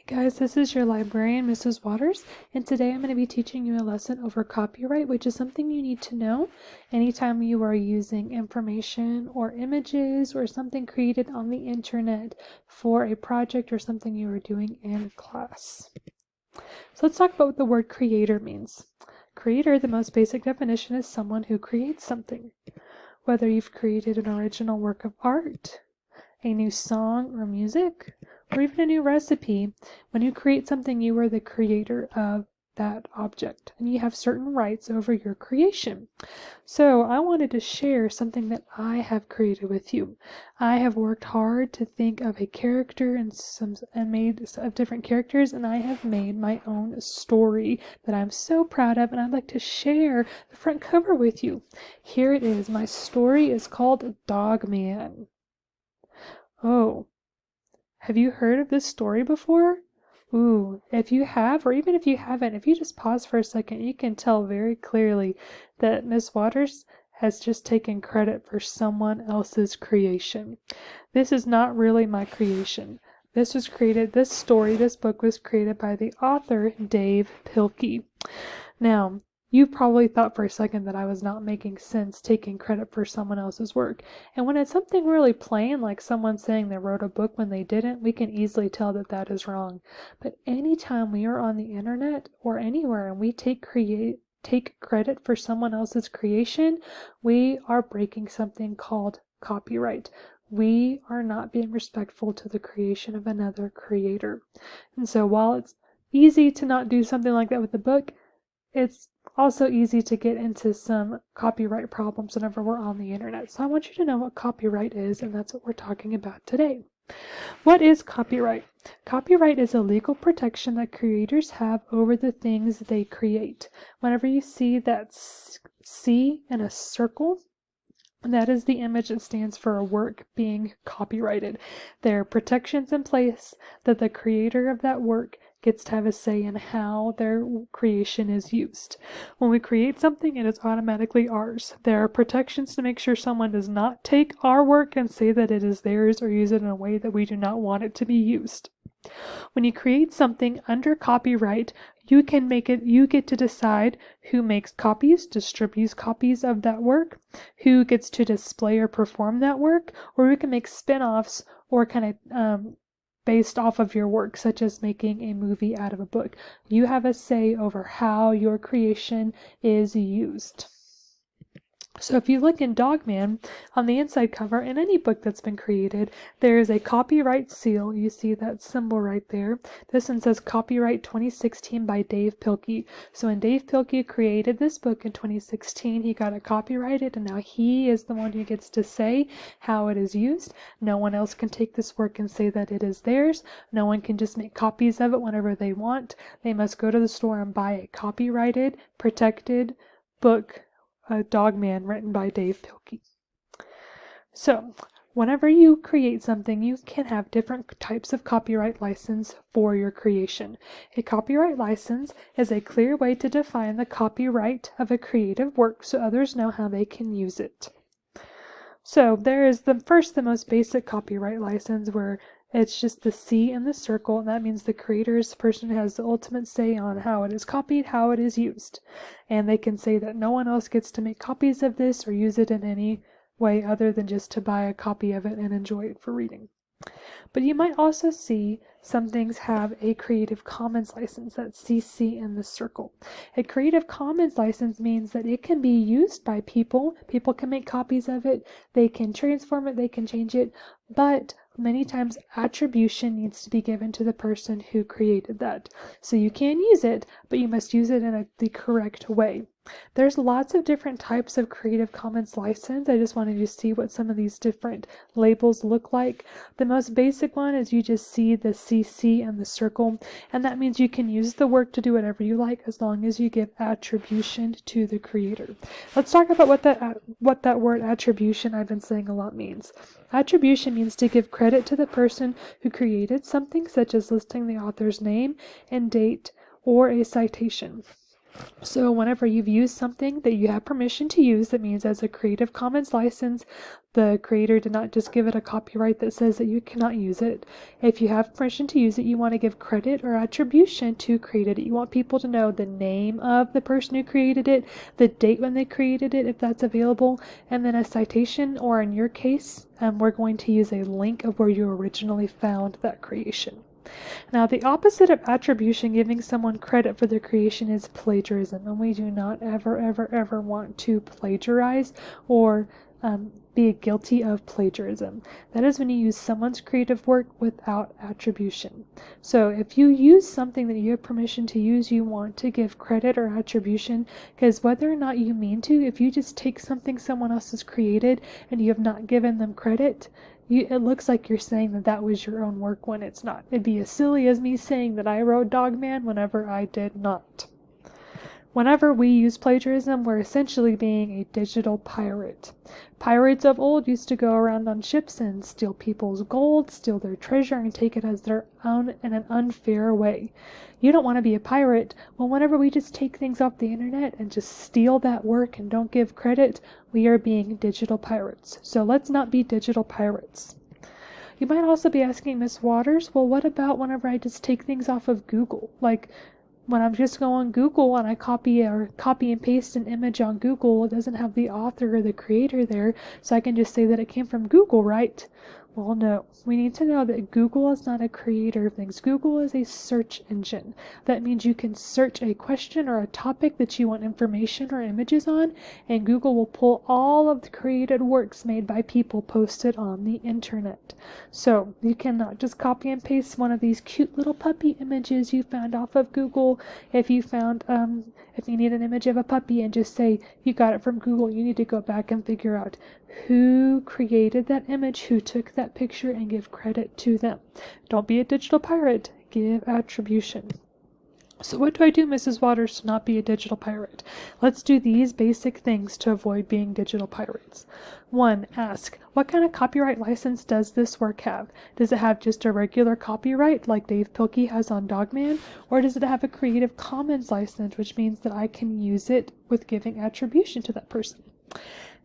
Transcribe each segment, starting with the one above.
Guys, this is your librarian, Mrs. Waters, and today I'm going to be teaching you a lesson over copyright, which is something you need to know anytime you are using information or images or something created on the internet for a project or something you are doing in class. So let's talk about what the word creator means. Creator, the most basic definition, is someone who creates something. Whether you've created an original work of art, a new song or music, or even a new recipe, when you create something, you are the creator of that object, and you have certain rights over your creation. So I wanted to share something that I have created with you. I have worked hard to think of a character and made of different characters, and I have made my own story that I'm so proud of, and I'd like to share the front cover with you. Here it is. My story is called Dogman. Oh, have you heard of this story before? Ooh, if you have, or even if you haven't, if you just pause for a second, you can tell very clearly that Miss Waters has just taken credit for someone else's creation. This is not really my creation. This book was created by the author, Dave Pilkey. Now, you probably thought for a second that I was not making sense taking credit for someone else's work. And when it's something really plain, like someone saying they wrote a book when they didn't, we can easily tell that that is wrong. But anytime we are on the internet or anywhere and we take credit for someone else's creation, we are breaking something called copyright. We are not being respectful to the creation of another creator. And so while it's easy to not do something like that with a book, it's also easy to get into some copyright problems whenever we're on the internet. So I want you to know what copyright is, and that's what we're talking about today. What is copyright? Copyright is a legal protection that creators have over the things they create. Whenever you see that C in a circle, that is the image that stands for a work being copyrighted. There are protections in place that the creator of that work gets to have a say in how their creation is used. When we create something, it is automatically ours. There are protections to make sure someone does not take our work and say that it is theirs or use it in a way that we do not want it to be used. When you create something under copyright, you get to decide who makes copies, distributes copies of that work, who gets to display or perform that work, or who can make spin-offs or kind of based off of your work, such as making a movie out of a book. You have a say over how your creation is used. So if you look in Dogman, on the inside cover, in any book that's been created, there is a copyright seal. You see that symbol right there. This one says Copyright 2016 by Dave Pilkey. So when Dave Pilkey created this book in 2016, he got it copyrighted, and now he is the one who gets to say how it is used. No one else can take this work and say that it is theirs. No one can just make copies of it whenever they want. They must go to the store and buy a copyrighted, protected book, Dogman, written by Dave Pilkey. So, whenever you create something, you can have different types of copyright license for your creation. A copyright license is a clear way to define the copyright of a creative work so others know how they can use it. So, there is the most basic copyright license where it's just the C in the circle, and that means the creator is the person who has the ultimate say on how it is copied, how it is used. And they can say that no one else gets to make copies of this or use it in any way other than just to buy a copy of it and enjoy it for reading. But you might also see some things have a Creative Commons license, that's CC in the circle. A Creative Commons license means that it can be used by people. People can make copies of it, they can transform it, they can change it, but many times attribution needs to be given to the person who created that. So you can use it, but you must use it in the correct way. There's lots of different types of Creative Commons license. I just wanted you to see what some of these different labels look like. The most basic one is you just see the CC and the circle, and that means you can use the work to do whatever you like as long as you give attribution to the creator. Let's talk about what that word attribution I've been saying a lot means. Attribution means to give credit to the person who created something, such as listing the author's name and date or a citation. So whenever you've used something that you have permission to use, that means as a Creative Commons license, the creator did not just give it a copyright that says that you cannot use it. If you have permission to use it, you want to give credit or attribution to who created it. You want people to know the name of the person who created it, the date when they created it, if that's available, and then a citation, or in your case, we're going to use a link of where you originally found that creation. Now, the opposite of attribution, giving someone credit for their creation, is plagiarism, and we do not ever want to plagiarize or be guilty of plagiarism. That is when you use someone's creative work without attribution. So if you use something that you have permission to use, you want to give credit or attribution, because whether or not you mean to, if you just take something someone else has created and you have not given them credit, it looks like you're saying that that was your own work when it's not. It'd be as silly as me saying that I wrote Dogman whenever I did not. Whenever we use plagiarism, we're essentially being a digital pirate. Pirates of old used to go around on ships and steal people's gold, steal their treasure, and take it as their own in an unfair way. You don't want to be a pirate. Well, whenever we just take things off the internet and just steal that work and don't give credit, we are being digital pirates. So let's not be digital pirates. You might also be asking, Miss Waters, well, what about whenever I just take things off of Google? Like, when I'm just going on Google and I copy and paste an image on Google, it doesn't have the author or the creator there, so I can just say that it came from Google, right? Well, no. We need to know that Google is not a creator of things. Google is a search engine. That means you can search a question or a topic that you want information or images on, and Google will pull all of the created works made by people posted on the internet. So you cannot just copy and paste one of these cute little puppy images you found off of Google. If you need an image of a puppy and just say you got it from Google, you need to go back and figure out who created that image, who took that picture, and give credit to them. Don't be a digital pirate. Give attribution. So what do I do, Mrs. Waters, to not be a digital pirate? Let's do these basic things to avoid being digital pirates. 1. Ask, what kind of copyright license does this work have? Does it have just a regular copyright like Dave Pilkey has on Dogman? Or does it have a Creative Commons license, which means that I can use it with giving attribution to that person?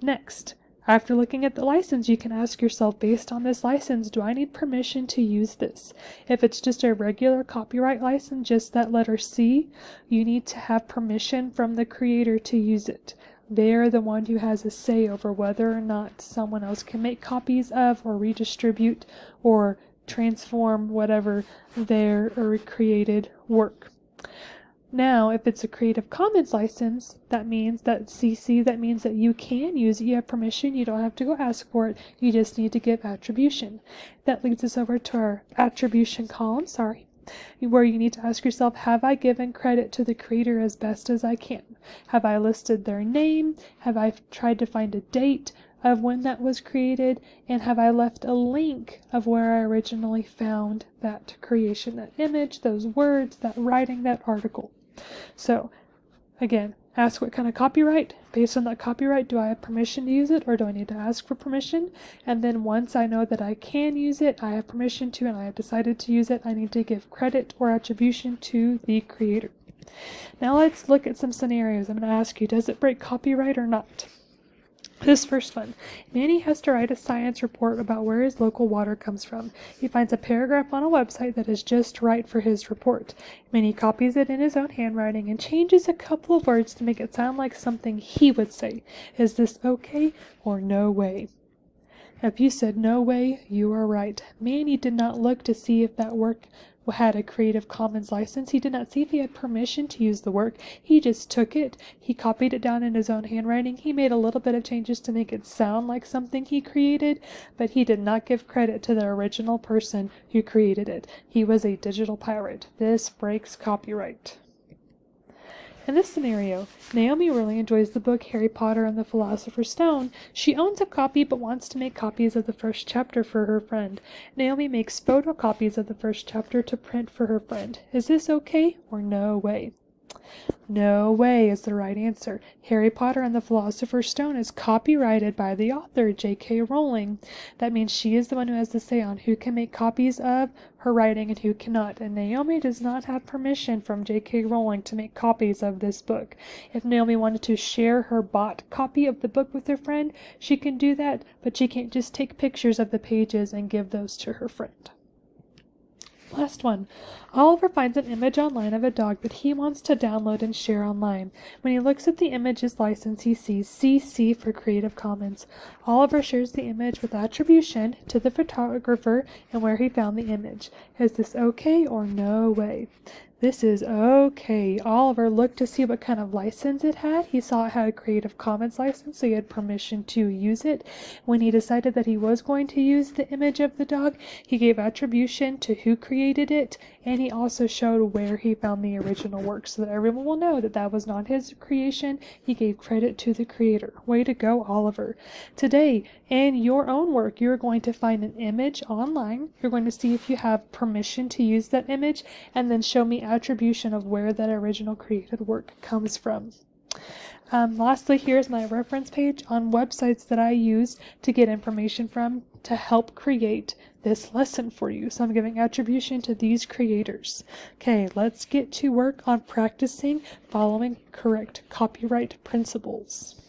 Next, after looking at the license, you can ask yourself, based on this license, do I need permission to use this? If it's just a regular copyright license, just that letter C, you need to have permission from the creator to use it. They're the one who has a say over whether or not someone else can make copies of or redistribute or transform whatever their created work. Now, if it's a Creative Commons license, that means that CC, that means that you can use it. You have permission. You don't have to go ask for it. You just need to give attribution. That leads us over to our attribution column, where you need to ask yourself, have I given credit to the creator as best as I can? Have I listed their name? Have I tried to find a date of when that was created? And have I left a link of where I originally found that creation, that image, those words, that writing, that article? So, again, ask what kind of copyright. Based on that copyright, do I have permission to use it, or do I need to ask for permission? And then once I know that I can use it, I have permission to, and I have decided to use it, I need to give credit or attribution to the creator. Now let's look at some scenarios. I'm going to ask you, does it break copyright or not? This first one, Manny has to write a science report about where his local water comes from. He finds a paragraph on a website that is just right for his report. Manny copies it in his own handwriting and changes a couple of words to make it sound like something he would say. Is this okay or no way? If you said no way, you are right. Manny did not look to see if that work had a Creative Commons license. He did not see if he had permission to use the work. He just took it. He copied it down in his own handwriting. He made a little bit of changes to make it sound like something he created, but he did not give credit to the original person who created it. He was a digital pirate. This breaks copyright. In this scenario, Naomi really enjoys the book Harry Potter and the Philosopher's Stone. She owns a copy but wants to make copies of the first chapter for her friend. Naomi makes photocopies of the first chapter to print for her friend. Is this okay or no way? No way is the right answer. Harry Potter and the Philosopher's Stone is copyrighted by the author, J.K. Rowling. That means she is the one who has the say on who can make copies of her writing and who cannot. And Naomi does not have permission from J.K. Rowling to make copies of this book. If Naomi wanted to share her bought copy of the book with her friend, she can do that, but she can't just take pictures of the pages and give those to her friend. Last one. Oliver finds an image online of a dog that he wants to download and share online. When he looks at the image's license, he sees CC for Creative Commons. Oliver shares the image with attribution to the photographer and where he found the image. Is this okay or no way? This is okay. Oliver looked to see what kind of license it had. He saw it had a Creative Commons license, so he had permission to use it. When he decided that he was going to use the image of the dog, he gave attribution to who created it, and he also showed where he found the original work so that everyone will know that that was not his creation. He gave credit to the creator. Way to go, Oliver. Today, in your own work, you're going to find an image online. You're going to see if you have permission to use that image, and then show me attribution of where that original created work comes from. Lastly, here's my reference page on websites that I use to get information from to help create this lesson for you. So I'm giving attribution to these creators. Okay, let's get to work on practicing following correct copyright principles.